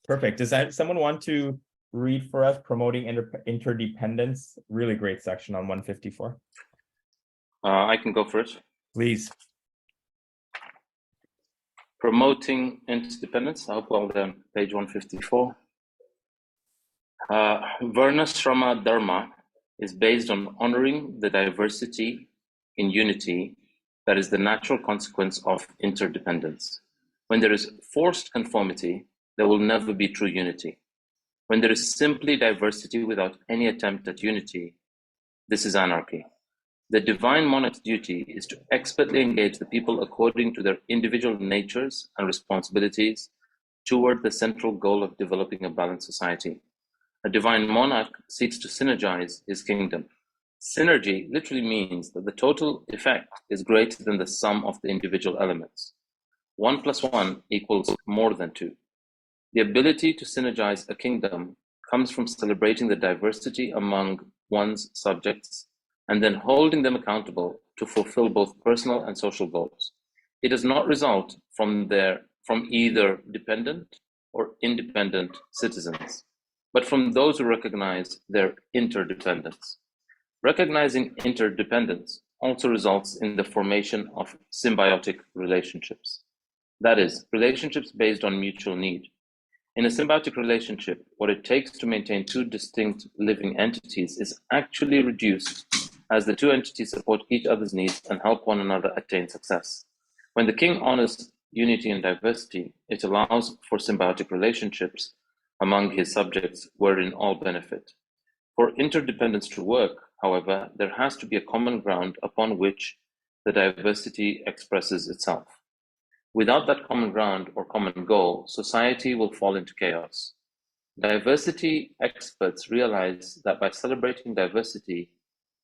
Perfect. Does someone want to read for us Promoting Interdependence? Really great section on 154. I can go first. Please. Promoting Interdependence. I'll pull down page 154. Varnashrama Dharma is based on honoring the diversity in unity that is the natural consequence of interdependence. When there is forced conformity, there will never be true unity. When there is simply diversity without any attempt at unity, this is anarchy. The divine monarch's duty is to expertly engage the people according to their individual natures and responsibilities toward the central goal of developing a balanced society. A divine monarch seeks to synergize his kingdom. Synergy literally means that the total effect is greater than the sum of the individual elements. 1 + 1 equals more than 2. The ability to synergize a kingdom comes from celebrating the diversity among one's subjects and then holding them accountable to fulfill both personal and social goals. It does not result from either dependent or independent citizens, but from those who recognize their interdependence. Recognizing interdependence also results in the formation of symbiotic relationships. That is, relationships based on mutual need. In a symbiotic relationship, what it takes to maintain two distinct living entities is actually reduced as the two entities support each other's needs and help one another attain success. When the king honors unity and diversity, it allows for symbiotic relationships among his subjects wherein all benefit. For interdependence to work, however, there has to be a common ground upon which the diversity expresses itself. Without that common ground or common goal, society will fall into chaos. Diversity experts realize that by celebrating diversity,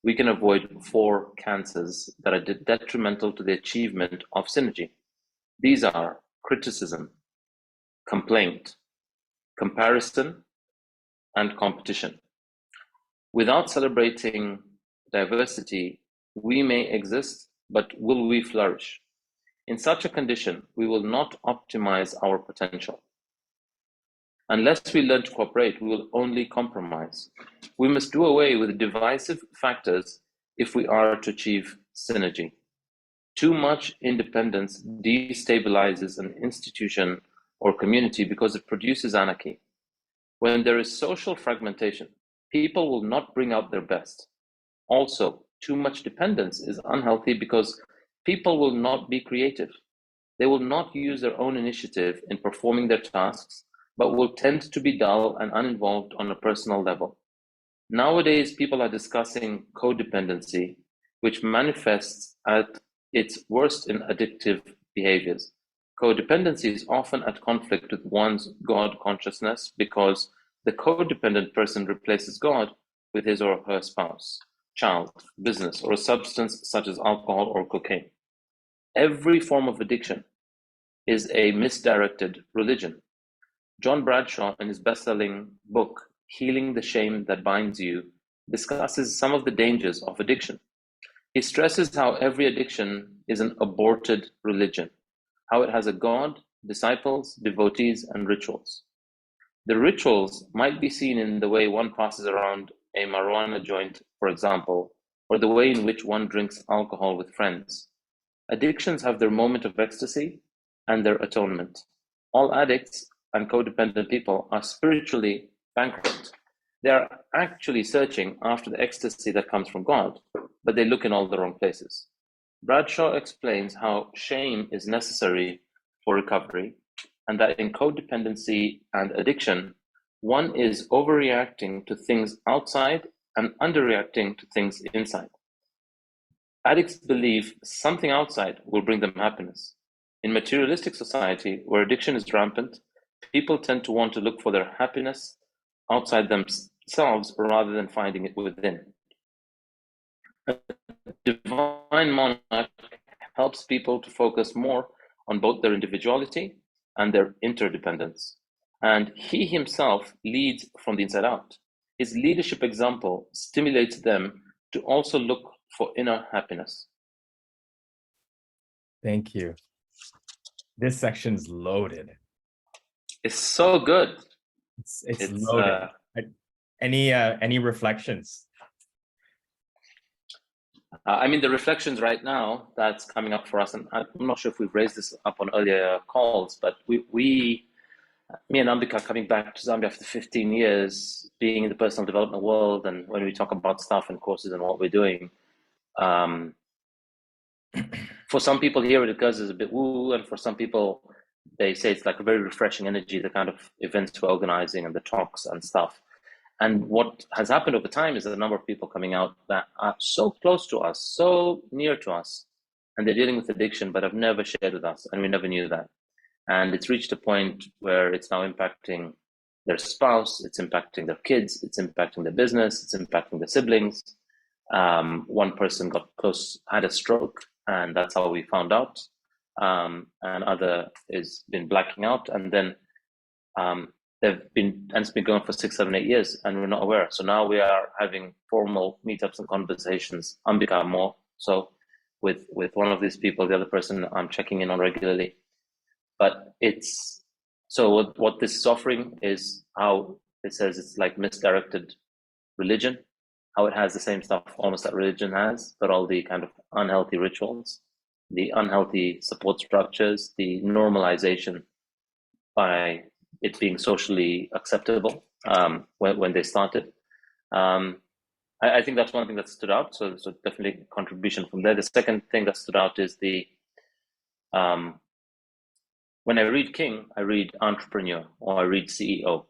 we can avoid 4 cancers that are detrimental to the achievement of synergy. These are criticism, complaint, comparison, and competition. Without celebrating diversity, we may exist, but will we flourish? In such a condition, we will not optimize our potential. Unless we learn to cooperate, we will only compromise. We must do away with divisive factors if we are to achieve synergy. Too much independence destabilizes an institution or community because it produces anarchy. When there is social fragmentation, people will not bring out their best. Also, too much dependence is unhealthy because people will not be creative. They will not use their own initiative in performing their tasks, but will tend to be dull and uninvolved on a personal level. Nowadays, people are discussing codependency, which manifests at its worst in addictive behaviors. Codependency is often at conflict with one's God consciousness because the codependent person replaces God with his or her spouse, child, business, or a substance such as alcohol or cocaine. Every form of addiction is a misdirected religion. John Bradshaw, in his best-selling book, Healing the Shame That Binds You, discusses some of the dangers of addiction. He stresses how every addiction is an aborted religion, how it has a God, disciples, devotees, and rituals. The rituals might be seen in the way one passes around a marijuana joint, for example, or the way in which one drinks alcohol with friends. Addictions have their moment of ecstasy and their atonement. All addicts and codependent people are spiritually bankrupt. They are actually searching after the ecstasy that comes from God, but they look in all the wrong places. Bradshaw explains how shame is necessary for recovery, and that in codependency and addiction, one is overreacting to things outside and underreacting to things inside. Addicts believe something outside will bring them happiness. In materialistic society, where addiction is rampant, people tend to want to look for their happiness outside themselves rather than finding it within. A divine monarch helps people to focus more on both their individuality and their interdependence. And he himself leads from the inside out. His leadership example stimulates them to also look for inner happiness. Thank you. This section's loaded. It's so good. It's It's loaded. Any reflections? I mean, the reflections right now that's coming up for us, and I'm not sure if we've raised this up on earlier calls, but me and Ambika coming back to Zambia after 15 years, being in the personal development world, and when we talk about stuff and courses and what we're doing, for some people here it goes as a bit woo, and for some people they say it's like a very refreshing energy, the kind of events we're organizing and the talks and stuff. And what has happened over time is a number of people coming out that are so close to us, so near to us, and they're dealing with addiction, but have never shared with us, and we never knew that. And it's reached a point where it's now impacting their spouse, it's impacting their kids, it's impacting their business, it's impacting their siblings. One person had a stroke, and that's how we found out. And other has been blacking out, and then it's been going for 6, 7, 8 years, and we're not aware. So now we are having formal meetups and conversations. Ambika more so with one of these people, the other person I'm checking in on regularly. But it's so what this is offering is how it says it's like misdirected religion, how it has the same stuff almost that religion has, but all the kind of unhealthy rituals, the unhealthy support structures, the normalization by it being socially acceptable when they started. I think that's one thing that stood out. So definitely a contribution from there. The second thing that stood out is the when I read King, I read entrepreneur or I read CEO.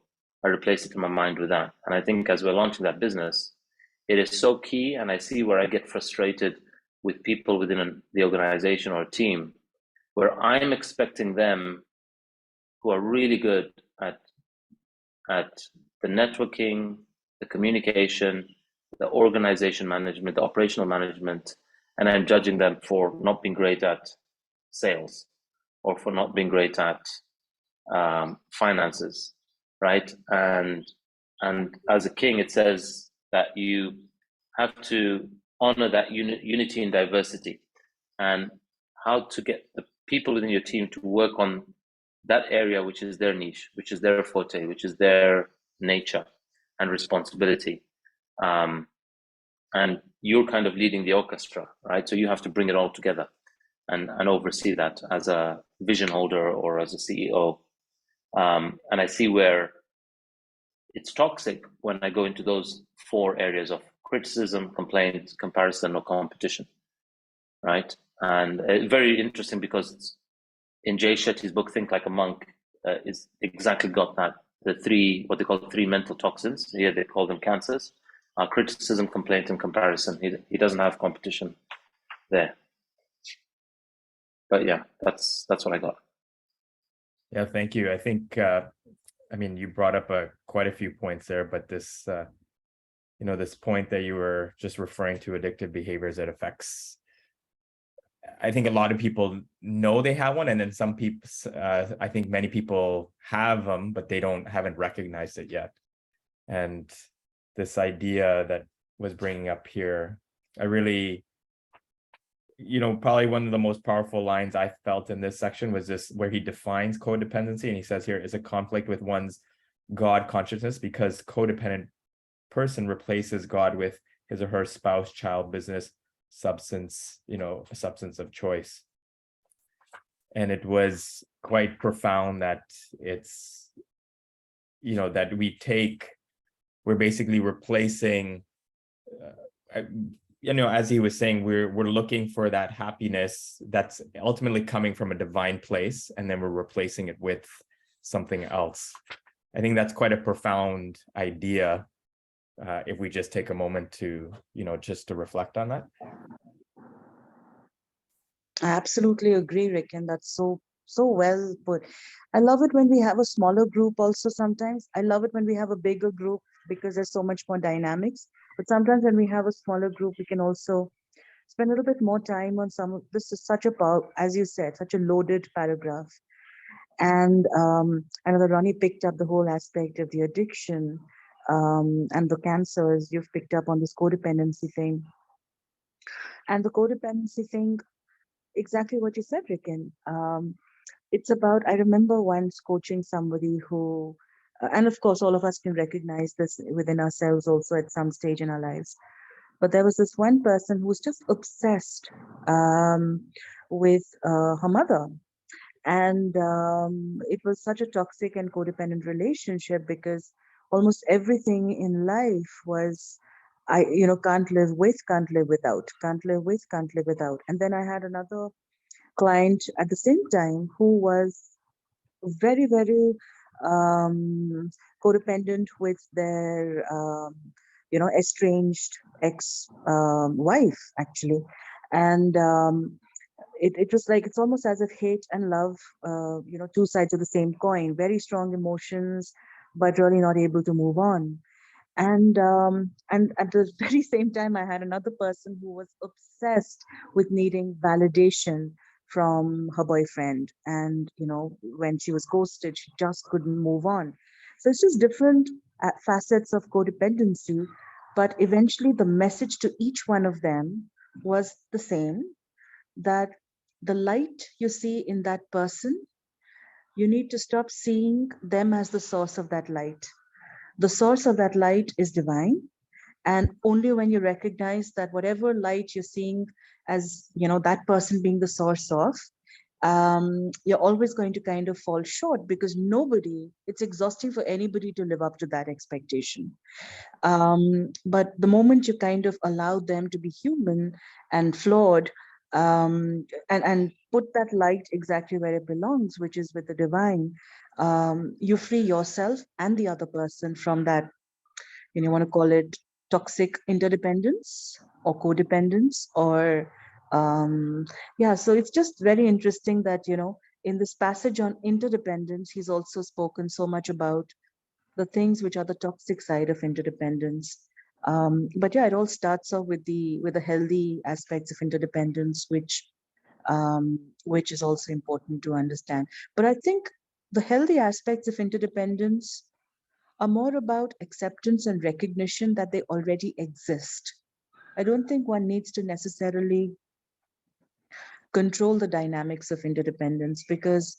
I replace it in my mind with that. And I think as we're launching that business, it is so key. And I see where I get frustrated with people within the organization or a team, where I'm expecting them who are really good at the networking, the communication, the organization management, the operational management, and I'm judging them for not being great at sales or for not being great at finances, right? And as a king, it says that you have to honor that unity in diversity, and how to get the people within your team to work on that area, which is their niche, which is their forte, which is their nature and responsibility. And you're kind of leading the orchestra, right? So you have to bring it all together and oversee that as a vision holder or as a CEO. And I see where it's toxic when I go into those 4 areas of criticism, complaint, comparison, or competition, right? And very interesting because in Jay Shetty's book, Think Like a Monk, is exactly got that, what they call 3 mental toxins. Here they call them cancers: criticism, complaint, and comparison. He doesn't have competition there. But yeah, that's what I got. Yeah, thank you. I think I mean, you brought up quite a few points there, but this this point that you were just referring to, addictive behaviors that affects, I think a lot of people know they have one, and then some people, I think many people have them, but they haven't recognized it yet. And this idea that was bringing up here, I really, probably one of the most powerful lines I felt in this section was this, where he defines codependency, and he says here is a conflict with one's God consciousness, because codependent person replaces God with his or her spouse, child, business, substance, a substance of choice. And it was quite profound that it's, that we're basically replacing, as he was saying, we're looking for that happiness that's ultimately coming from a divine place, and then we're replacing it with something else. I think that's quite a profound idea. If we just take a moment to, just to reflect on that. I absolutely agree, Rick, and that's so well put. I love it when we have a smaller group also sometimes. I love it when we have a bigger group because there's so much more dynamics. But sometimes when we have a smaller group, we can also spend a little bit more time on some of this. Is such a as you said, such a loaded paragraph. And I know that Ronnie picked up the whole aspect of the addiction and the cancers. You've picked up on this codependency thing. And the codependency thing, exactly what you said, Ricken. It's about, I remember once coaching somebody who and of course, all of us can recognize this within ourselves also at some stage in our lives. But there was this one person who was just obsessed with her mother. And it was such a toxic and codependent relationship because almost everything in life was, can't live with, can't live without, can't live with, can't live without. And then I had another client at the same time who was very, very codependent with their, estranged ex wife, actually. And it was like, it's almost as if hate and love, two sides of the same coin, very strong emotions, but really not able to move on. And at the very same time, I had another person who was obsessed with needing validation from her boyfriend. And when she was ghosted, she just couldn't move on. So it's just different facets of codependency, but eventually the message to each one of them was the same, that the light you see in that person, you need to stop seeing them as the source of that light. The source of that light is divine. And only when you recognize that whatever light you're seeing as, that person being the source of, you're always going to kind of fall short, because it's exhausting for anybody to live up to that expectation. But the moment you kind of allow them to be human and flawed, and put that light exactly where it belongs, which is with the divine, you free yourself and the other person from that, you want to call it toxic interdependence or codependence, or yeah. So it's just very interesting that, in this passage on interdependence, he's also spoken so much about the things which are the toxic side of interdependence. But yeah, it all starts off with the healthy aspects of interdependence, which is also important to understand. But I think the healthy aspects of interdependence are more about acceptance and recognition that they already exist. I don't think one needs to necessarily control the dynamics of interdependence, because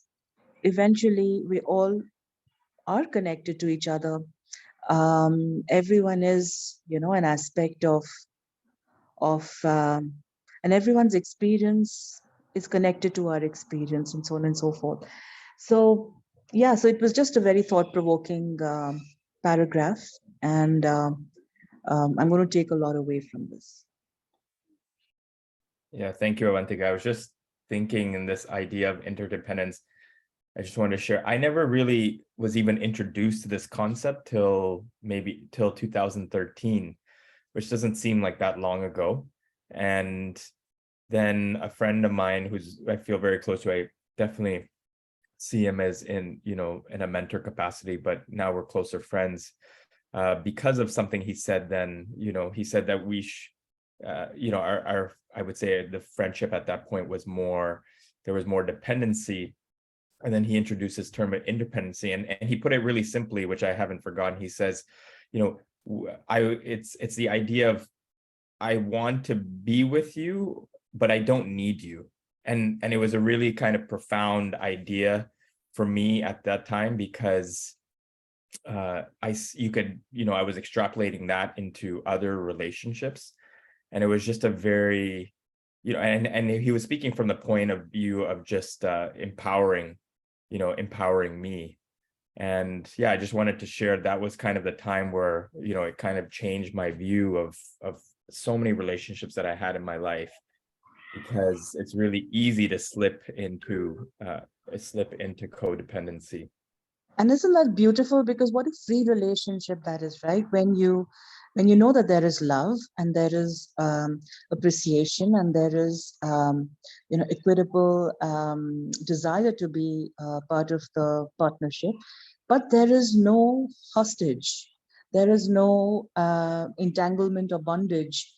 eventually we all are connected to each other. Everyone is, an aspect of and everyone's experience is connected to our experience, and so on and so forth. So yeah, so it was just a very thought-provoking paragraph, and I'm going to take a lot away from this. Yeah, thank you, Avantika. I was just thinking in this idea of interdependence. I just wanted to share, I never really was even introduced to this concept till 2013, which doesn't seem like that long ago. And then a friend of mine who's I feel very close to, I definitely see him as in a mentor capacity, but now we're closer friends because of something he said then. He said that our I would say the friendship at that point was there was more dependency. And then he introduced this term of independency, and he put it really simply, which I haven't forgotten. He says, it's the idea of, I want to be with you, but I don't need you. And it was a really kind of profound idea for me at that time, because I was extrapolating that into other relationships, and it was just a very, and he was speaking from the point of view of just empowering me. And yeah, I just wanted to share that was kind of the time where, it kind of changed my view of so many relationships that I had in my life, because it's really easy to slip into codependency. And isn't that beautiful? Because what a free relationship that is, right? When you know that there is love, and there is appreciation, and there is equitable desire to be part of the partnership, but there is no hostage, there is no entanglement or bondage.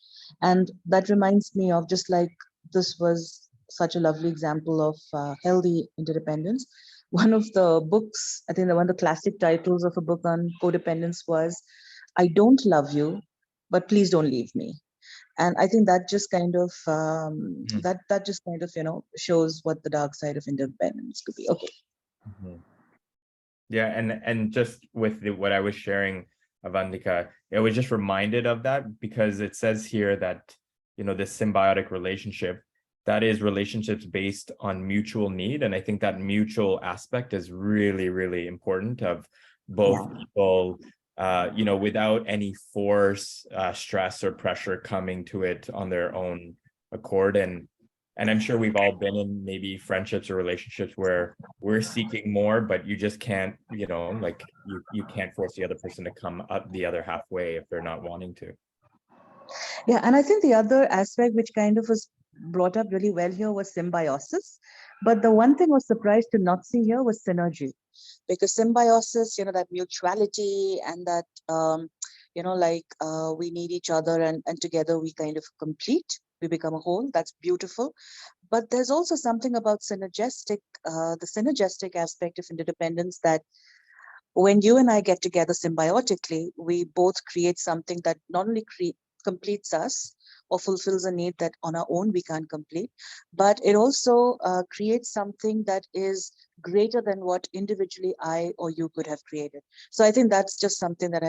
And that reminds me of, just like this was such a lovely example of healthy interdependence. One of the books, I think one of the classic titles of a book on codependence was, I don't love you, but please don't leave me. And I think that just kind of that just kind of shows what the dark side of independence could be. Okay. Yeah, and just with what I was sharing, Avantika, I was just reminded of that because it says here that, you know, this symbiotic relationship, that is relationships based on mutual need. And I think that mutual aspect is really, really important of both people, you know, without any force, stress or pressure coming to it on their own accord. And I'm sure we've all been in maybe friendships or relationships where we're seeking more, but you just can't, you know, like you can't force the other person to come up the other halfway if they're not wanting to. Yeah, and I think the other aspect which kind of was brought up really well here was symbiosis. But the one thing I was surprised to not see here was synergy. Because symbiosis, you know, that mutuality and that, you know, like we need each other and together we kind of complete, we become a whole. That's beautiful. But there's also something about the synergistic aspect of interdependence that when you and I get together symbiotically, we both create something that not only completes us or fulfills a need that on our own we can't complete, but it also creates something that is greater than what individually I or you could have created. So I think that's just something that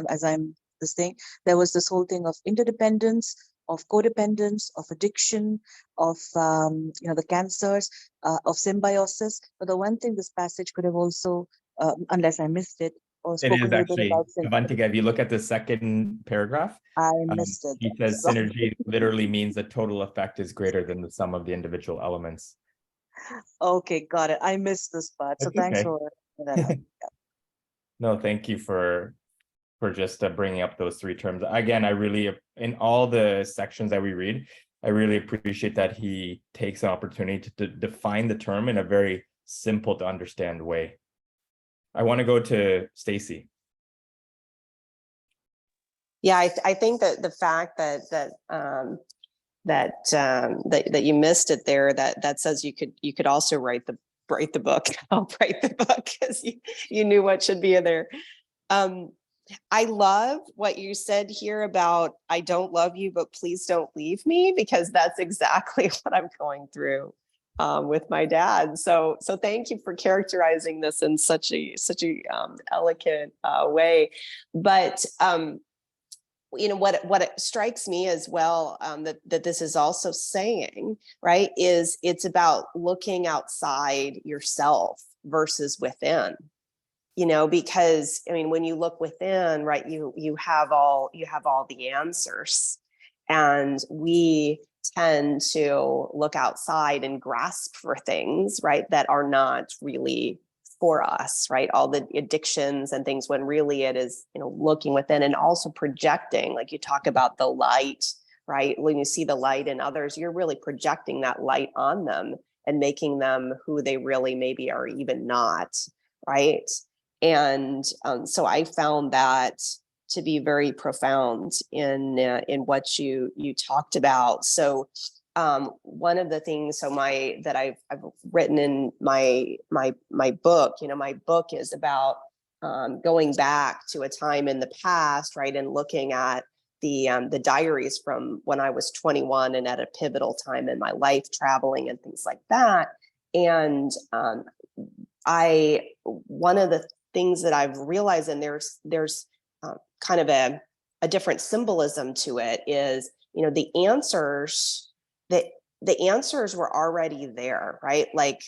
as I'm this thing, there was this whole thing of interdependence, of codependence, of addiction, of you know, the cancers, of symbiosis. But the one thing this passage could have also, unless I missed it, or It spoken is a little bit actually, about synergy. Avantika, if you look at the second paragraph, I missed it. he says So, synergy literally means the total effect is greater than the sum of the individual elements. okay, got it. I missed this part. So It's thanks okay. for that out. No, thank you for just bringing up those three terms. Again, I really, in all the sections that we read, I really appreciate that he takes an opportunity to define the term in a very simple to understand way. I want to go to Stacy. Yeah, I think that the fact that you missed it there, that says you could also write the book. I'll write the book because you knew what should be in there. I love what you said here about I don't love you, but please don't leave me, because that's exactly what I'm going through with my dad. So thank you for characterizing this in such a elegant way. But you know what it strikes me as well, that this is also saying, right, is it's about looking outside yourself versus within. You know, because I mean, when you look within, right, you have all the answers, and we tend to look outside and grasp for things, right, that are not really for us, right? All the addictions and things, when really it is, you know, looking within and also projecting, like you talk about the light, right? When you see the light in others, you're really projecting that light on them and making them who they really maybe are even not, right? And so I found that to be very profound in what you talked about. So one of the things that I've written in my book, you know, my book is about going back to a time in the past, right, and looking at the diaries from when I was 21 and at a pivotal time in my life, traveling and things like that. And one of the things that I've realized, and there's kind of a different symbolism to it, is, you know, the answers were already there, right? Like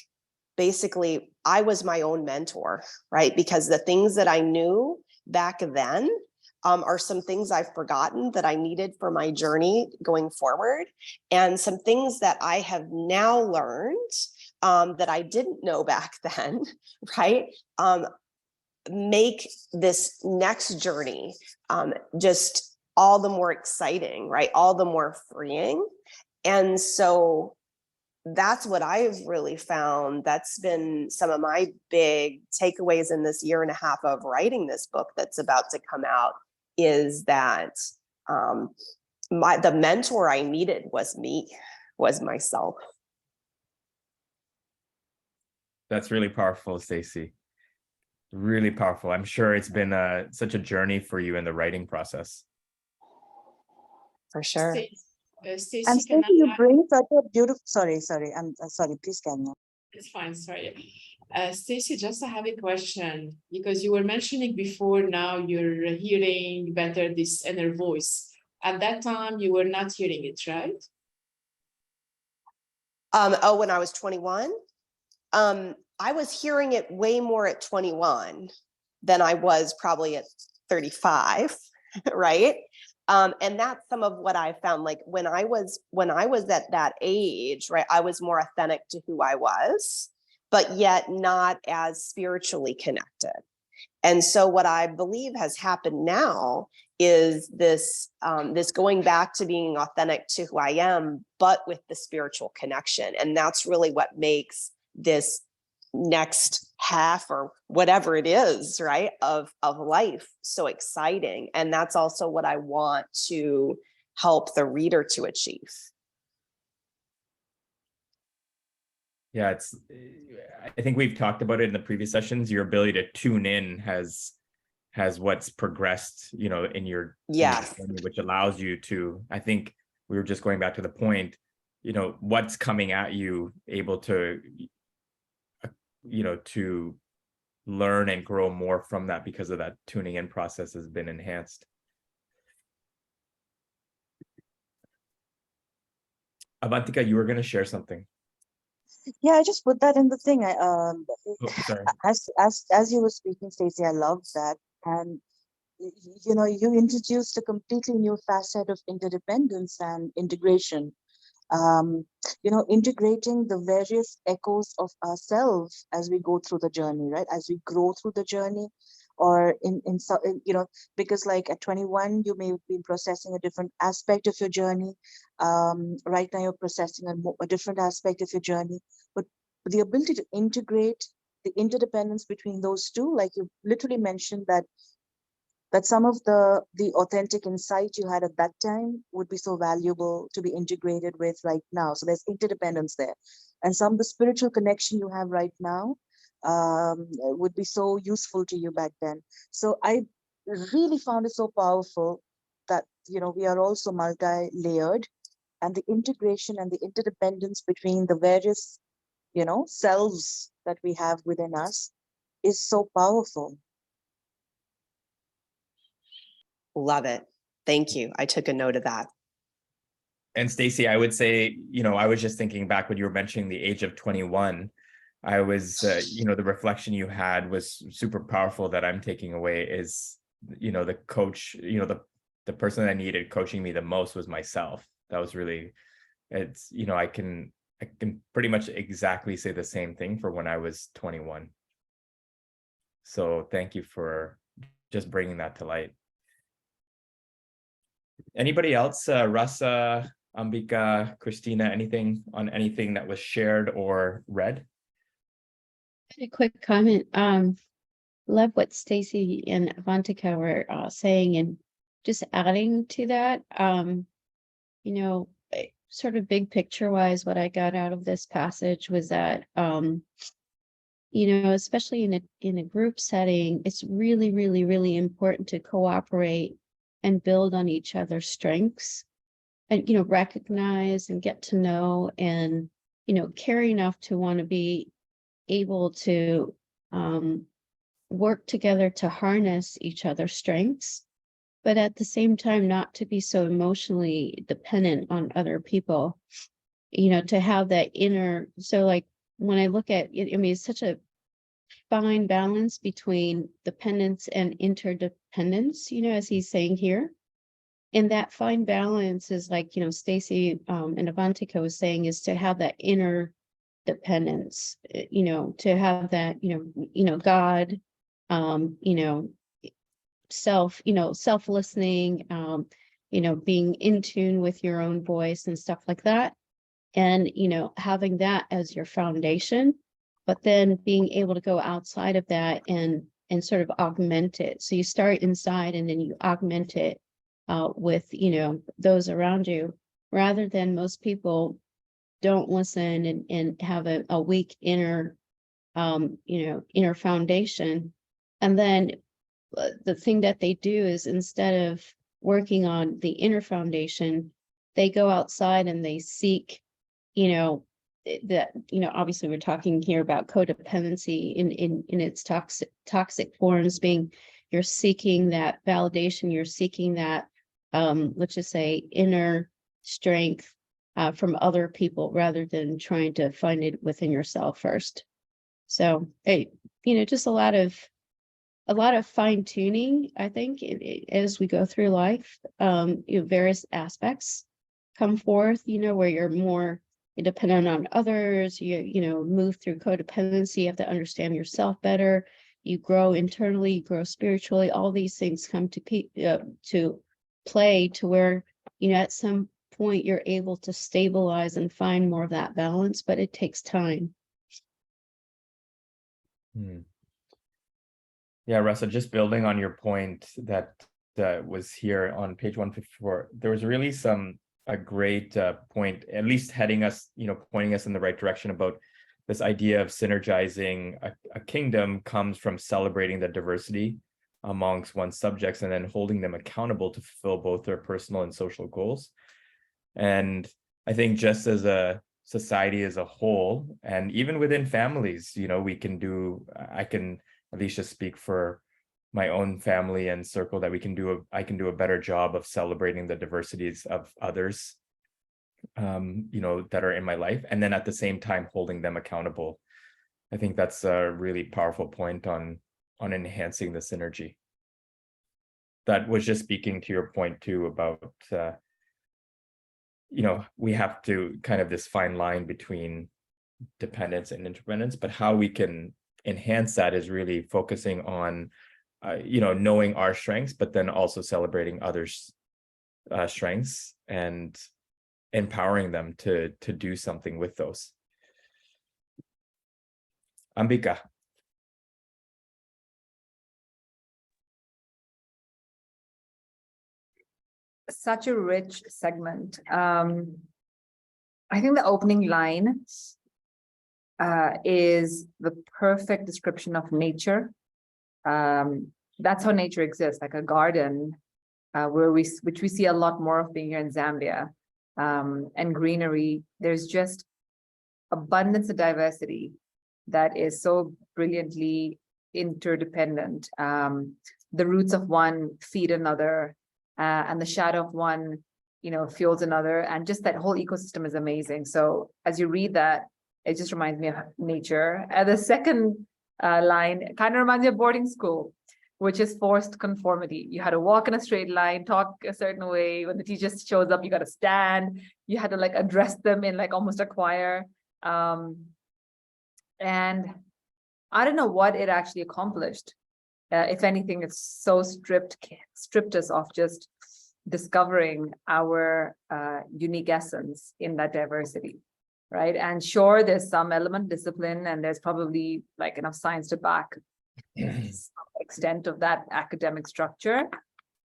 basically I was my own mentor, right? Because the things that I knew back then are some things I've forgotten that I needed for my journey going forward, and some things that I have now learned that I didn't know back then, right? Make this next journey just all the more exciting, right? All the more freeing. And so that's what I've really found. That's been some of my big takeaways in this year and a half of writing this book that's about to come out, is that the mentor I needed was myself. That's really powerful, Stacy. Really powerful. I'm sure it's been such a journey for you in the writing process. For sure. Stacy, And can Stacey, you I? bring such a beautiful, sorry, I'm sorry, please carry on. It's fine, sorry. Stacy, just I have a question because you were mentioning before now you're hearing better this inner voice. At that time, you were not hearing it, right? Oh, when I was 21, I was hearing it way more at 21 than I was probably at 35, right? And that's some of what I found. Like when I was at that age, right, I was more authentic to who I was, but yet not as spiritually connected. And so what I believe has happened now is this this going back to being authentic to who I am, but with the spiritual connection. And that's really what makes this next half or whatever it is, right, of life so exciting. And that's also what I want to help the reader to achieve. Yeah, I think we've talked about it in the previous sessions. Your ability to tune in has what's progressed, you know, in your Yes. journey, which allows you to, I think we were just going back to the point, you know, what's coming at you, able to, you know, to learn and grow more from that because of that tuning in process has been enhanced. Avantika, you were going to share something. Yeah, I just put that in the thing. Oh, sorry. As you were speaking, Stacey, I loved that. And you know, you introduced a completely new facet of interdependence and integration. You know, integrating the various echoes of ourselves as we go through the journey, right? As we grow through the journey, or you know, because like at 21, you may have been processing a different aspect of your journey. Right now, you're processing a different aspect of your journey, but the ability to integrate the interdependence between those two, like you literally mentioned that some of the authentic insight you had at that time would be so valuable to be integrated with right now. So there's interdependence there, and some of the spiritual connection you have right now would be so useful to you back then. So I really found it so powerful that, you know, we are also multi-layered, and the integration and the interdependence between the various, you know, selves that we have within us is so powerful. Love it. Thank you. I took a note of that. And Stacey, I would say, you know, I was just thinking back when you were mentioning the age of 21, I was, you know, the reflection you had was super powerful that I'm taking away is, you know, the coach, you know, the person that needed coaching me the most was myself. That was really, it's, you know, I can pretty much exactly say the same thing for when I was 21. So thank you for just bringing that to light. Anybody else, Rasa, Ambika, Christina, anything on anything that was shared or read? A quick comment. Love what Stacy and Avantika were saying, and just adding to that. You know, sort of big picture wise, what I got out of this passage was that, you know, especially in a group setting, it's really, really, really important to cooperate and build on each other's strengths, and, you know, recognize and get to know, and, you know, care enough to want to be able to work together to harness each other's strengths, but at the same time, not to be so emotionally dependent on other people, you know, to have that inner. So like when I look at it, I mean, it's such a fine balance between dependence and interdependence, you know, as he's saying here. And that fine balance is like, you know, Stacy and Avantika was saying, is to have that inner dependence, you know, to have that, you know, God, you know, self-listening, you know, being in tune with your own voice and stuff like that. And, you know, having that as your foundation, but then being able to go outside of that and sort of augment it. So you start inside and then you augment it with, you know, those around you, rather than most people don't listen and have a weak inner, you know, inner foundation. And then the thing that they do is, instead of working on the inner foundation, they go outside and they seek, you know, that, obviously we're talking here about codependency in its toxic forms, being you're seeking that validation, you're seeking that, let's just say, inner strength from other people rather than trying to find it within yourself first. So, just a lot of fine tuning, I think, as we go through life. Various aspects come forth, where you're more dependent on others. You move through codependency. You have to understand yourself better. You grow internally, you grow spiritually. All these things come to play to where, at some point you're able to stabilize and find more of that balance, but it takes time. Yeah, Russell, just building on your point that was here on page 154, there was really a great point, at least heading us, pointing us in the right direction about this idea of synergizing a kingdom comes from celebrating the diversity amongst one's subjects and then holding them accountable to fulfill both their personal and social goals. And I think just as a society as a whole, and even within families, I can at least just speak for my own family and circle, that I can do a better job of celebrating the diversities of others, that are in my life, and then at the same time holding them accountable. I think that's a really powerful point on enhancing the synergy. That was just speaking to your point too about, we have to kind of this fine line between dependence and interdependence, but how we can enhance that is really focusing on, knowing our strengths, but then also celebrating others' strengths and empowering them to do something with those. Ambika. Such a rich segment. I think the opening line is the perfect description of nature. That's how nature exists, like a garden, which we see a lot more of being here in Zambia, and greenery. There's just abundance of diversity that is so brilliantly interdependent. The roots of one feed another, and the shadow of one, fuels another, and just that whole ecosystem is amazing. So as you read that, it just reminds me of nature. The second line kind of reminds me of boarding school, which is forced conformity. You had to walk in a straight line, talk a certain way. When the teacher shows up, you got to stand. You had to address them in almost a choir. And I don't know what it actually accomplished. If anything, it's so stripped us of just discovering our unique essence in that diversity, right? And sure, there's some element of discipline, and there's probably enough science to back some extent of that academic structure,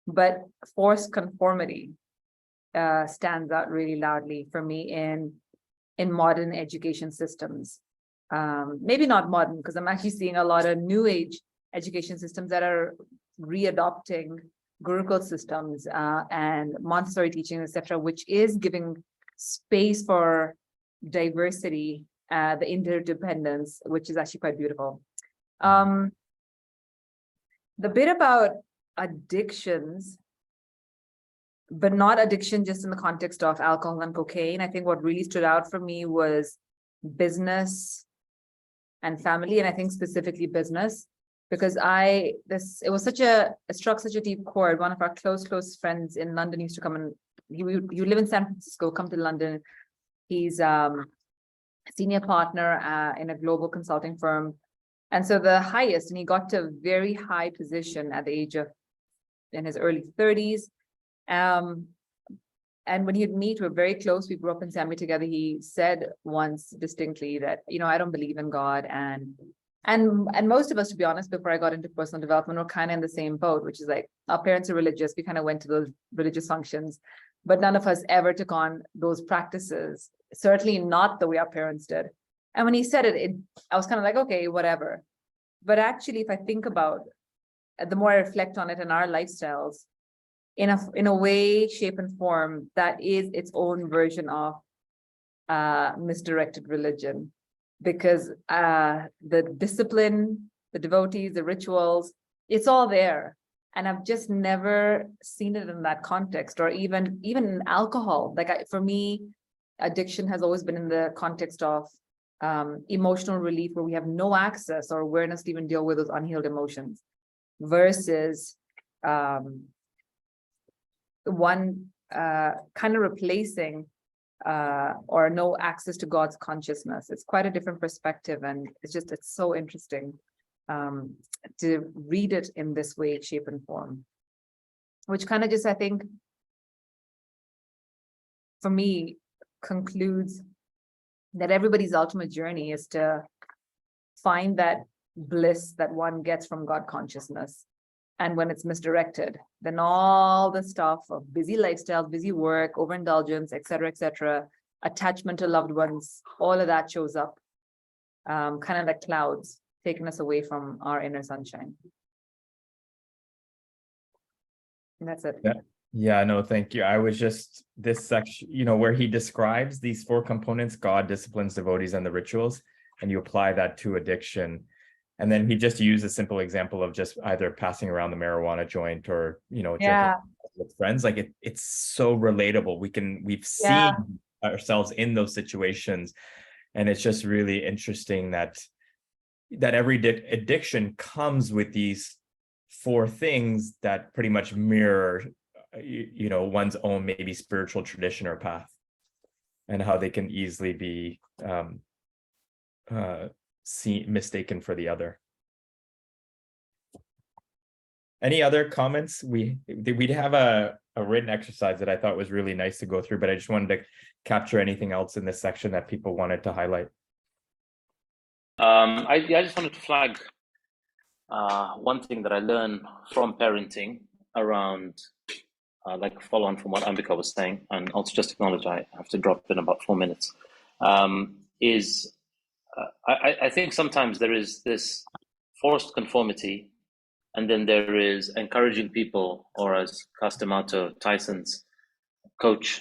but forced conformity stands out really loudly for me in modern education systems. Maybe not modern, because I'm actually seeing a lot of new age education systems that are readopting Gurukul systems and Montessori teaching, etc., which is giving space for diversity, the interdependence, which is actually quite beautiful. The bit about addictions, but not addiction just in the context of alcohol and cocaine. I think what really stood out for me was business and family, and I think specifically business, because it struck such a deep chord. One of our close friends in London used to come, and he live in San Francisco, come to London. He's a senior partner in a global consulting firm. And so the highest, and he got to a very high position at the age of, in his early 30s. And when he'd meet, we're very close. We grew up in Zambia together. He said once distinctly that, I don't believe in God. And most of us, to be honest, before I got into personal development, were kind of in the same boat, which is our parents are religious. We kind of went to those religious functions, but none of us ever took on those practices, certainly not the way our parents did. And when he said it, I was kind of okay, whatever. But actually, if I think about, the more I reflect on it in our lifestyles, in a way, shape, and form, that is its own version of misdirected religion, because the discipline, the devotees, the rituals, it's all there. And I've just never seen it in that context, or even in alcohol. Like for me, addiction has always been in the context of emotional relief, where we have no access or awareness to even deal with those unhealed emotions, versus one kind of replacing or no access to God's consciousness. It's quite a different perspective, and it's so interesting to read it in this way, shape, and form, which kind of just, I think, for me, concludes that everybody's ultimate journey is to find that bliss that one gets from God consciousness. And when it's misdirected, then all the stuff of busy lifestyles, busy work, overindulgence, et cetera, attachment to loved ones, all of that shows up, kind of like clouds, taking us away from our inner sunshine. And that's it. Yeah, no, thank you. I was just, this section, where he describes these 4 components: God, disciplines, devotees, and the rituals, and you apply that to addiction. And then he just used a simple example of just either passing around the marijuana joint or, drinking with friends. Like it's so relatable. We've seen ourselves in those situations. And it's just really interesting that every addiction comes with these 4 things that pretty much mirror, one's own maybe spiritual tradition or path, and how they can easily be mistaken for the other. Any other comments? We'd have a written exercise that I thought was really nice to go through, but I just wanted to capture anything else in this section that people wanted to highlight. I just wanted to flag one thing that I learned from parenting around, like follow on from what Ambika was saying, and also just acknowledge I have to drop in about 4 minutes, is I think sometimes there is this forced conformity, and then there is encouraging people, or as Castamato,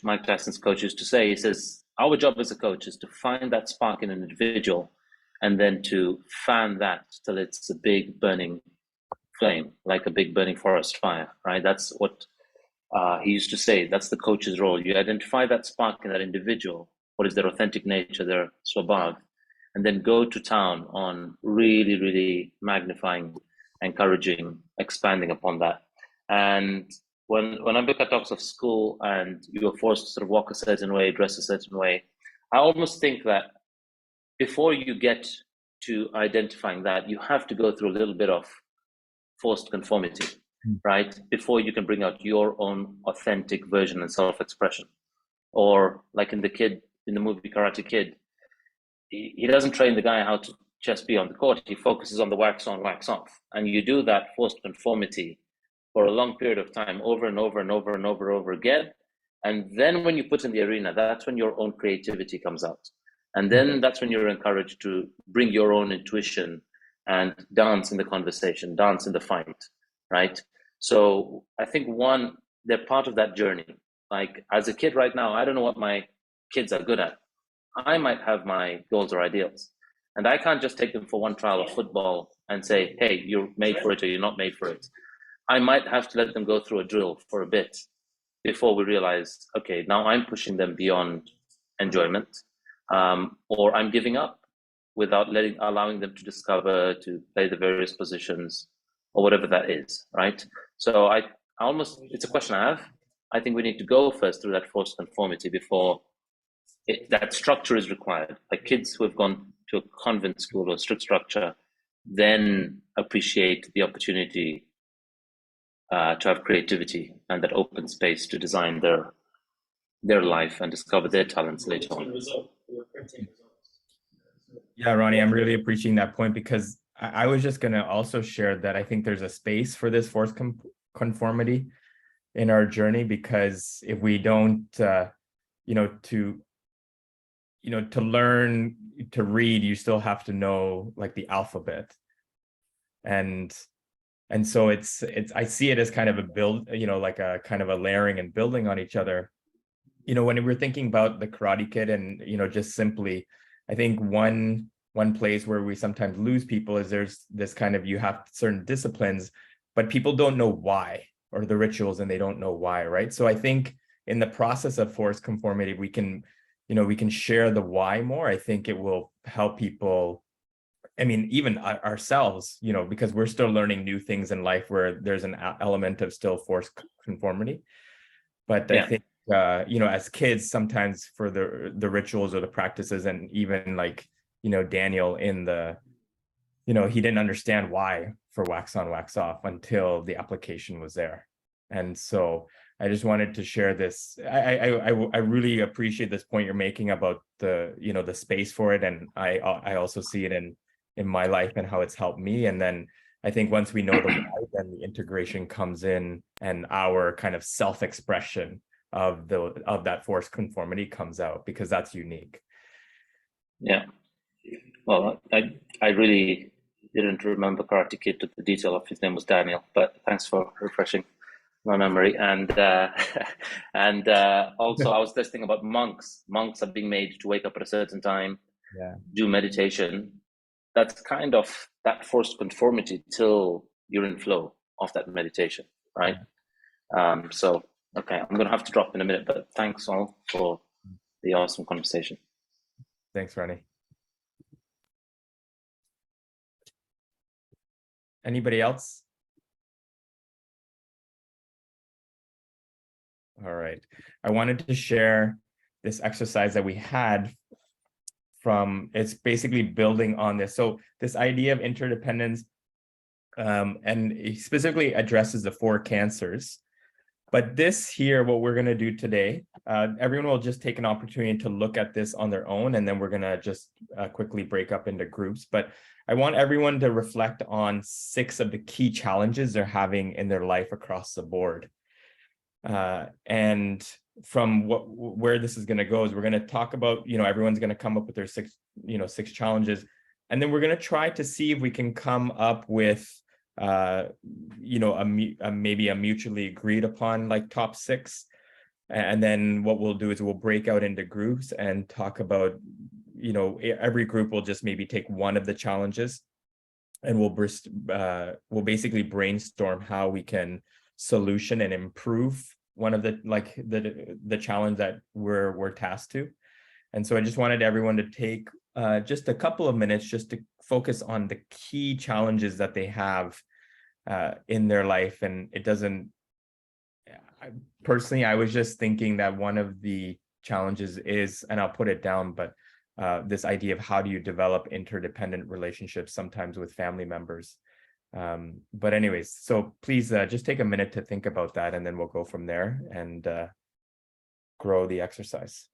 Mike Tyson's coach, used to say, he says, our job as a coach is to find that spark in an individual and then to fan that till it's a big burning flame, like a big burning forest fire, right? That's what he used to say. That's the coach's role. You identify that spark in that individual, what is their authentic nature, their swabhav, and then go to town on really, really magnifying, encouraging, expanding upon that. And when Ambika talks of school and you are forced to sort of walk a certain way, dress a certain way, I almost think that before you get to identifying that, you have to go through a little bit of forced conformity, right? Before you can bring out your own authentic version and self-expression. Or like in the movie Karate Kid, he doesn't train the guy how to just be on the court. He focuses on the wax on, wax off. And you do that forced conformity for a long period of time, over and over and over and over again. And then when you put in the arena, that's when your own creativity comes out. And then that's when you're encouraged to bring your own intuition and dance in the conversation, dance in the fight, right? So I think they're part of that journey. Like as a kid right now, I don't know what my kids are good at. I might have my goals or ideals, and I can't just take them for one trial of football and say, hey, you're made for it or you're not made for it. I might have to let them go through a drill for a bit before we realize, okay, now I'm pushing them beyond enjoyment, or I'm giving up without allowing them to discover, to play the various positions or whatever that is, right? So it's a question I have. I think we need to go first through that forced conformity before that structure is required. Like kids who have gone to a convent school or strict structure, then appreciate the opportunity to have creativity and that open space to design their life and discover their talents later on. Yeah, Ronnie, I'm really appreciating that point, because I was just going to also share that I think there's a space for this forced conformity in our journey, because if we don't, to learn to read, you still have to know like the alphabet. And so it's I see it as kind of a build, like a kind of a layering and building on each other. you know, when we're thinking about the Karate Kid and, you know, just simply, I think one place where we sometimes lose people is there's this kind of, you have certain disciplines, but people don't know why, or the rituals, and they don't know why, right? So I think in the process of forced conformity, we can, you know, we can share the why more. I think it will help people. I mean, even ourselves, you know, because we're still learning new things in life where there's an element of still forced conformity. But I think, you know, as kids, sometimes for the rituals or the practices, and even like, you know, Daniel in the, you know, he didn't understand why for wax on, wax off until the application was there. And so I just wanted to share this. I really appreciate this point you're making about the, you know, the space for it. And I also see it in my life and how it's helped me. And then I think once we know the why, then the integration comes in, and our kind of self-expression of that forced conformity comes out, because that's unique. Yeah. Well, I really didn't remember Karate Kid to the detail of his name was Daniel, but thanks for refreshing my memory. And and also I was listening about monks. Monks are being made to wake up at a certain time, do meditation. That's kind of that forced conformity till you're in flow of that meditation, right? So, okay, I'm gonna have to drop in a minute, but thanks all for the awesome conversation. Thanks, Ronnie. Anybody else? All right. I wanted to share this exercise that we had from, it's basically building on this. So this idea of interdependence, and it specifically addresses the 4 cancers. But this here, what we're going to do today, everyone will just take an opportunity to look at this on their own, and then we're going to just quickly break up into groups. But I want everyone to reflect on 6 of the key challenges they're having in their life across the board. And from where this is going to go is we're going to talk about, you know, everyone's going to come up with their 6 challenges, and then we're going to try to see if we can come up with you know, maybe a mutually agreed upon like top 6. And then what we'll do is we'll break out into groups and talk about, you know, every group will just maybe take one of the challenges, and we'll basically brainstorm how we can solution and improve one of the challenge that we're tasked to. And so I just wanted everyone to take just a couple of minutes just to focus on the key challenges that they have in their life. And it doesn't, personally, I was just thinking that one of the challenges is, and I'll put it down, but this idea of how do you develop interdependent relationships, sometimes with family members. But anyways, so please just take a minute to think about that, and then we'll go from there and grow the exercise.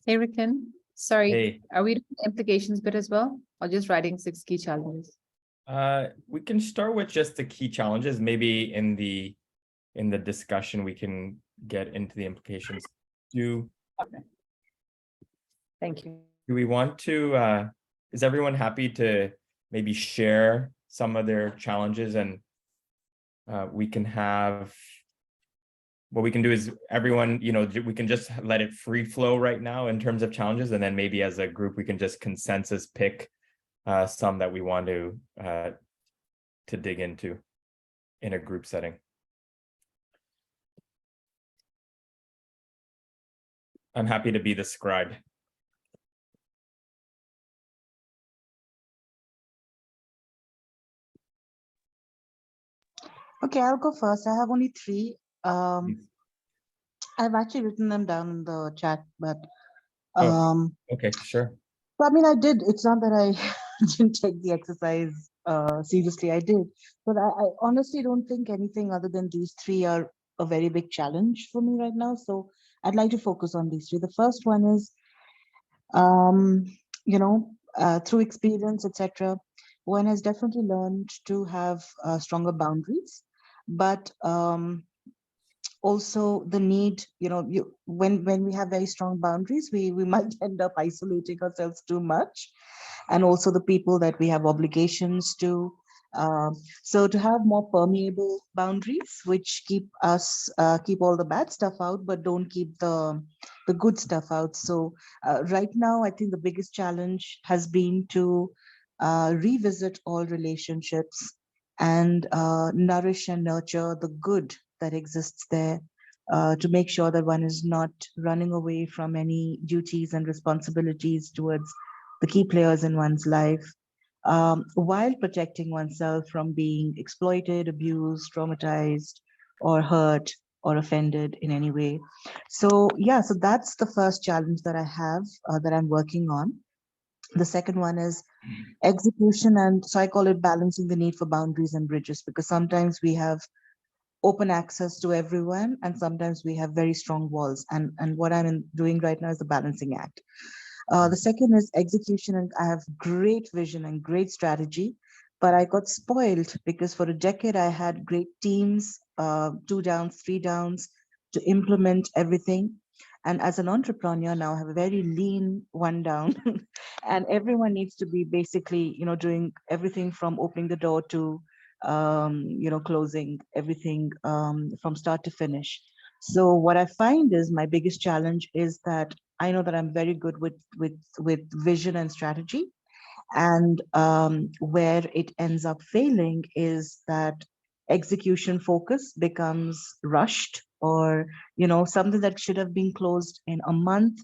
Hey, Ricken, sorry, Hey, are we doing the implications bit as well, or just writing 6 key challenges? we can start with just the key challenges. Maybe in the discussion, we can get into the implications. Thank you. Do we want to, is everyone happy to maybe share some of their challenges, and we can have, what we can do is everyone, we can just let it free flow right now in terms of challenges, and then maybe as a group, we can just consensus pick some that we want to dig into in a group setting. I'm happy to be the scribe. Okay, I'll go first. I have only 3. I've actually written them down in the chat, but Okay, sure. I mean, I did. It's not that I didn't take the exercise seriously. I did, but I honestly don't think anything other than these 3 are a very big challenge for me right now. So I'd like to focus on these 3. The first one is, through experience, etc., one has definitely learned to have stronger boundaries, but also the need, when we have very strong boundaries, we might end up isolating ourselves too much, and also the people that we have obligations to. So to have more permeable boundaries, which keep all the bad stuff out, but don't keep the good stuff out. So right now, I think the biggest challenge has been to revisit all relationships and nourish and nurture the good that exists there, to make sure that one is not running away from any duties and responsibilities towards the key players in one's life, while protecting oneself from being exploited, abused, traumatized, or hurt or offended in any way. So yeah, so that's the first challenge that I have, that I'm working on. The second one is execution, and so I call it balancing the need for boundaries and bridges, because sometimes we have open access to everyone, and sometimes we have very strong walls. And what I'm doing right now is the balancing act. The second is execution, and I have great vision and great strategy, but I got spoiled because for a decade I had great teams, 2 downs, 3 downs, to implement everything. And as an entrepreneur now, I have a very lean 1 down, and everyone needs to be basically, doing everything from opening the door to, closing everything, from start to finish. So what I find is my biggest challenge is that I know that I'm very good with vision and strategy, and where it ends up failing is that execution focus becomes rushed, or something that should have been closed in a month.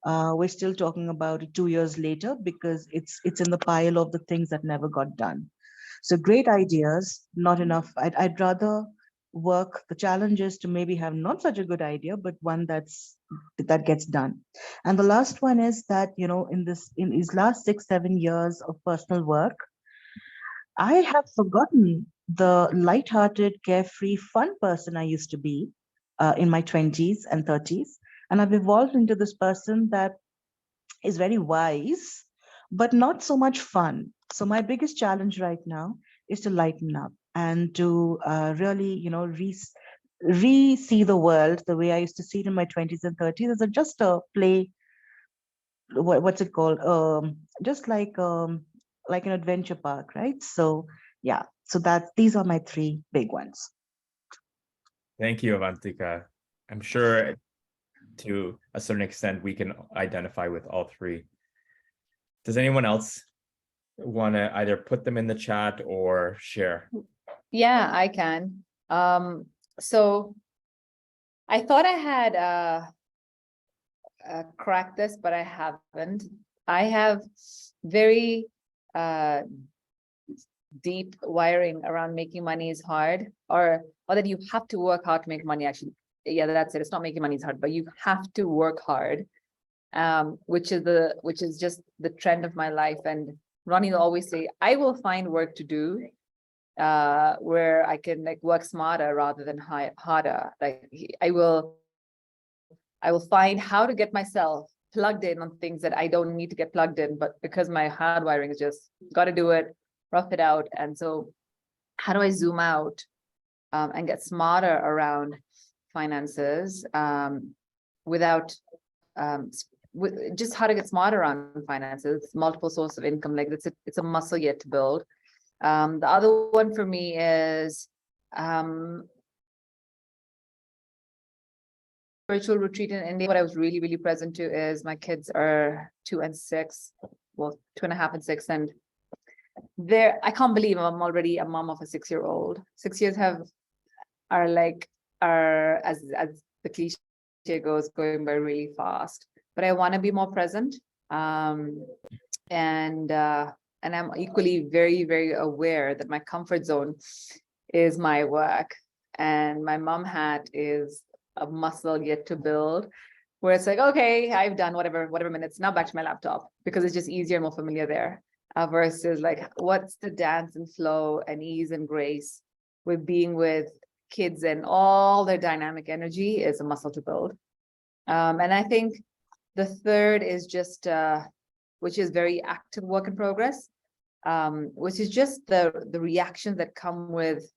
We're still talking about it 2 years later because it's in the pile of the things that never got done. So great ideas, not enough. I'd rather work, the challenge is to maybe have not such a good idea, but one that gets done. And the last one is that, you know, in these last 6-7 years of personal work, I have forgotten the light-hearted, carefree, fun person I used to be in my 20s and 30s. And I've evolved into this person that is very wise, but not so much fun. So my biggest challenge right now is to lighten up and to really, you know, re-see the world the way I used to see it in my 20s and 30s as just a play. What's it called? Just like an adventure park, right? So yeah, so these are my 3 big ones. Thank you, Avantika. I'm sure to a certain extent we can identify with all 3. Does anyone else want to either put them in the chat or share? Yeah, I can. So I thought I had cracked this, but I haven't. I have very deep wiring around making money is hard, or that you have to work hard to make money. Actually, yeah, that's it. It's not making money is hard, but you have to work hard, which is just the trend of my life. And Ronnie will always say, I will find work to do where I can like work smarter rather than harder. Like I will find how to get myself plugged in on things that I don't need to get plugged in, but because my hardwiring is just got to do it, rough it out. And so how do I zoom out and get smarter around finances without just how to get smarter around finances, multiple sources of income. Like it's a muscle yet to build. The other one for me is virtual retreat in India. What I was really, really present to is my kids are 2 and 6, well, 2.5 and 6, and I can't believe I'm already a mom of a 6-year-old. 6 years are as the cliche goes, going by really fast. But I want to be more present, and I'm equally very, very aware that my comfort zone is my work, and my mom hat is a muscle yet to build, where it's like, okay, I've done whatever minutes, now back to my laptop, because it's just easier and more familiar there, versus like, what's the dance and flow and ease and grace with being with kids and all their dynamic energy is a muscle to build. And I think the third is just, which is very active work in progress, which is just the reactions that come with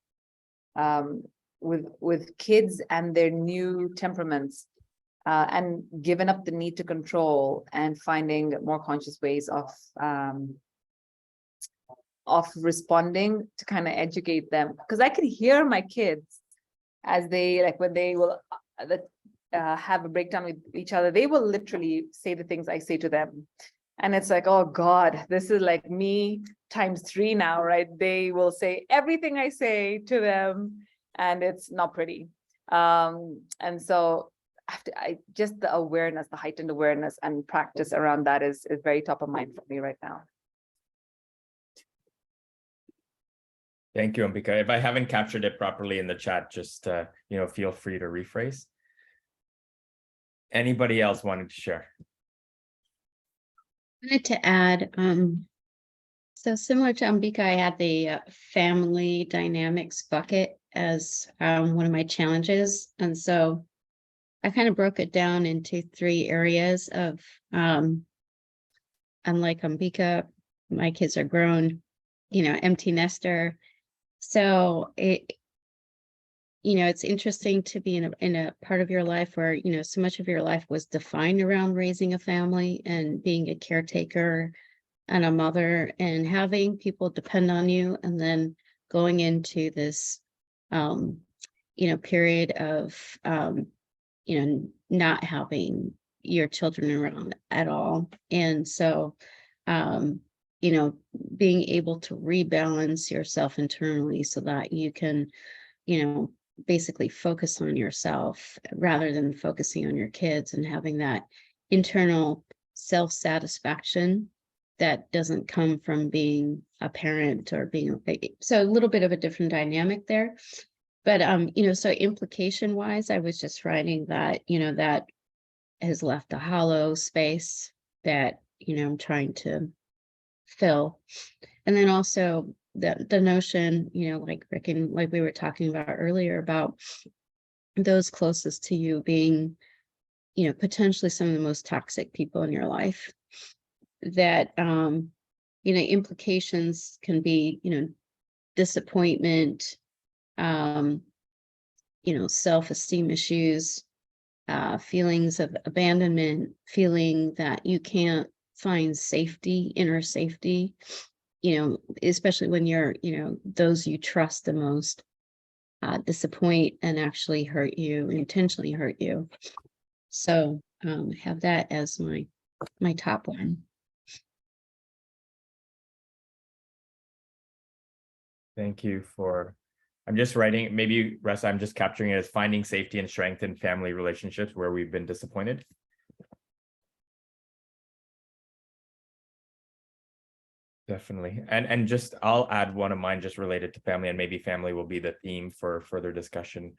kids and their new temperaments, and giving up the need to control and finding more conscious ways of responding to kind of educate them. Because I could hear my kids as they, like, when they will have a breakdown with each other, they will literally say the things I say to them. And it's like, oh God, this is like me times 3 now, right? They will say everything I say to them, and it's not pretty. And so just the awareness, the heightened awareness and practice around that is very top of mind for me right now. Thank you, Ambika. If I haven't captured it properly in the chat, just feel free to rephrase. Anybody else wanting to share? I wanted to add, so similar to Ambika, I had the family dynamics bucket as one of my challenges. And so I kind of broke it down into 3 areas of, unlike Ambika, my kids are grown, empty nester. So it's interesting to be in a part of your life where, so much of your life was defined around raising a family and being a caretaker and a mother, and having people depend on you, and then going into this, period of, not having your children around at all. And so, being able to rebalance yourself internally so that you can, basically focus on yourself rather than focusing on your kids, and having that internal self-satisfaction that doesn't come from being a parent or being so a little bit of a different dynamic there. But, you know, so implication wise, I was just writing that, you know, that has left a hollow space that, you know, I'm trying to fill. And then also the notion, you know, like Rick and like we were talking about earlier about those closest to you being, you know, potentially some of the most toxic people in your life, that, you know, implications can be, you know, disappointment, you know, self-esteem issues, feelings of abandonment, feeling that you can't find safety, inner safety, you know, especially when you're, you know, those you trust the most, disappoint and actually hurt you, intentionally hurt you. So, have that as my top one. Thank you for, I'm just writing, maybe Russ, I'm just capturing it as finding safety and strength in family relationships where we've been disappointed. Definitely. And just, I'll add one of mine just related to family, and maybe family will be the theme for further discussion.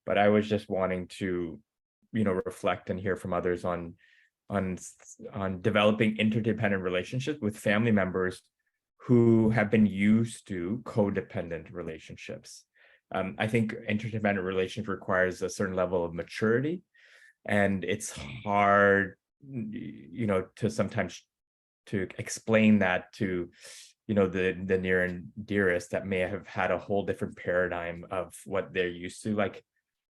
But I was just wanting to, you know, reflect and hear from others on developing interdependent relationships with family members who have been used to codependent relationships. I think interdependent relationship requires a certain level of maturity, and it's hard, you know, to sometimes to explain that to, you know, the near and dearest that may have had a whole different paradigm of what they're used to, like,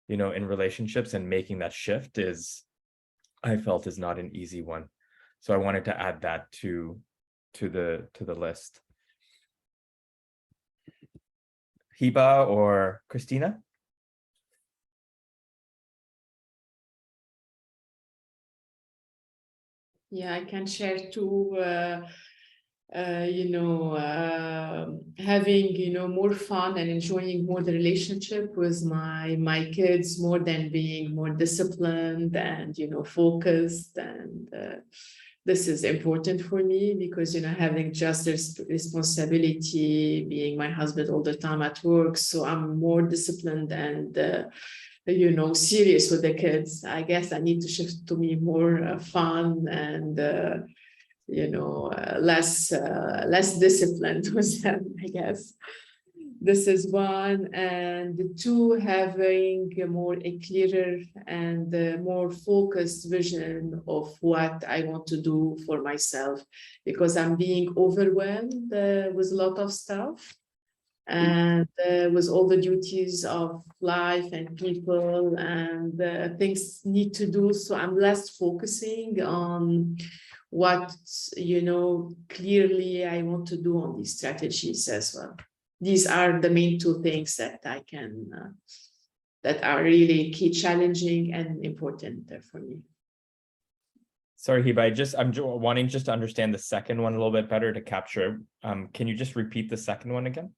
you know, in relationships, and making that shift is, I felt, is not an easy one. So I wanted to add that to the list. Hiba or Christina? Yeah, I can share too. You know, having, you know, more fun and enjoying more the relationship with my kids, more than being more disciplined and, you know, focused. And this is important for me because, you know, having just this responsibility, being my husband all the time at work, so I'm more disciplined and you know, serious with the kids. I guess I need to shift to be more fun and you know, less disciplined with them, I guess. This is one. And two, having a clearer and more focused vision of what I want to do for myself, because I'm being overwhelmed with a lot of stuff and with all the duties of life and people and things need to do. So I'm less focusing on what, you know, clearly I want to do on these strategies as well. These are the main two things that I can, that are really key, challenging and important for me. Sorry, Hiba, I'm wanting just to understand the second one a little bit better to capture. Can you just repeat the second one again?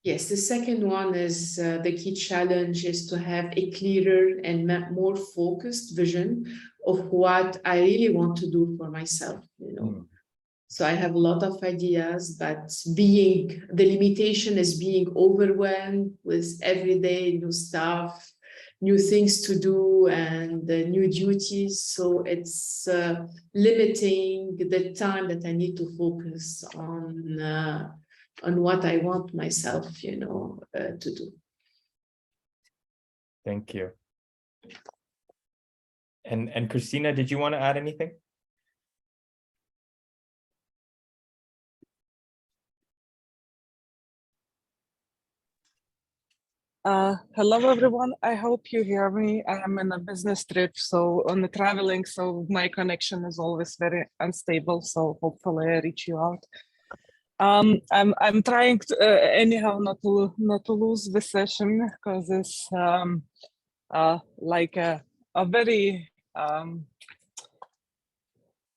Yes, the second one is the key challenge is to have a clearer and more focused vision of what I really want to do for myself, you know. So I have a lot of ideas, but the limitation is being overwhelmed with everyday new stuff, new things to do and new duties. So it's limiting the time that I need to focus on what I want myself, you know, to do. Thank you. And Christina, did you want to add anything? Hello everyone, I hope you hear me. I am in a business trip, so on the traveling, so my connection is always very unstable, so hopefully I reach you out. I'm trying to anyhow not to lose the session because it's like a very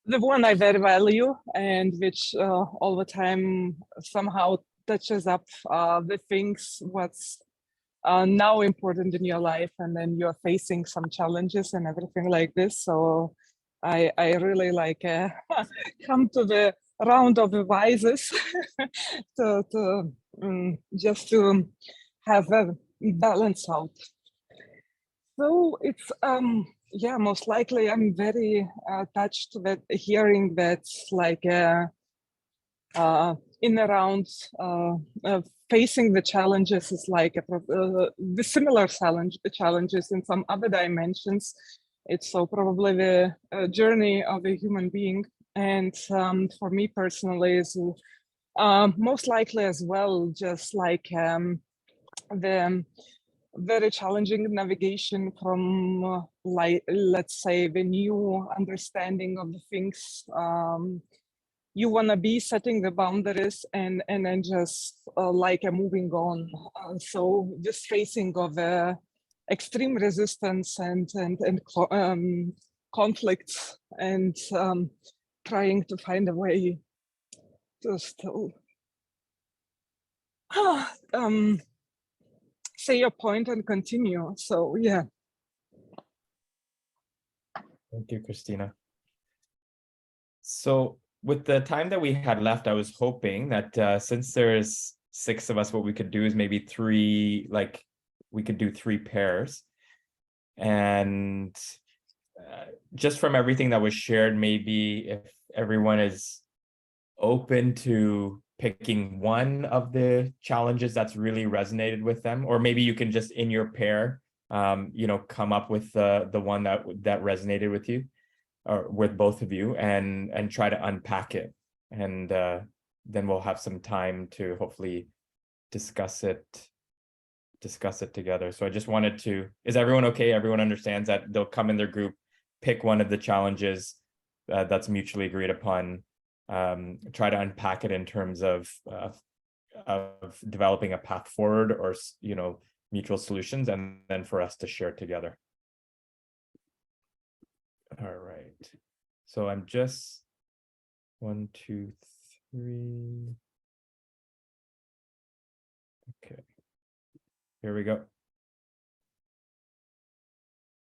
the one I very value and which all the time somehow touches up the things what's now important in your life, and then you're facing some challenges and everything like this. So I really like come to the round of the wisest to just to have balance out. So it's yeah, most likely I'm very touched with hearing that like in around facing the challenges is like the similar challenges in some other dimensions. It's so probably the journey of a human being, and for me personally is most likely as well, just like the very challenging navigation from like, let's say, the new understanding of the things you want to be, setting the boundaries, and then just like moving on. So this facing of extreme resistance and conflicts, and trying to find a way to still say your point and continue. So yeah. Thank you, Christina. So with the time that we had left, I was hoping that since there's 6 of us, what we could do is maybe 3, like we could do 3 pairs. And just from everything that was shared, maybe if everyone is open to picking one of the challenges that's really resonated with them, or maybe you can just in your pair, you know, come up with the one that resonated with you, or with both of you, and try to unpack it, and then we'll have some time to hopefully discuss it together. So I just wanted to, is everyone okay? Everyone understands that they'll come in their group, pick one of the challenges that's mutually agreed upon, try to unpack it in terms of developing a path forward, or, you know, mutual solutions, and then for us to share together. All right, so I'm just 1, 2, 3. Okay, here we go.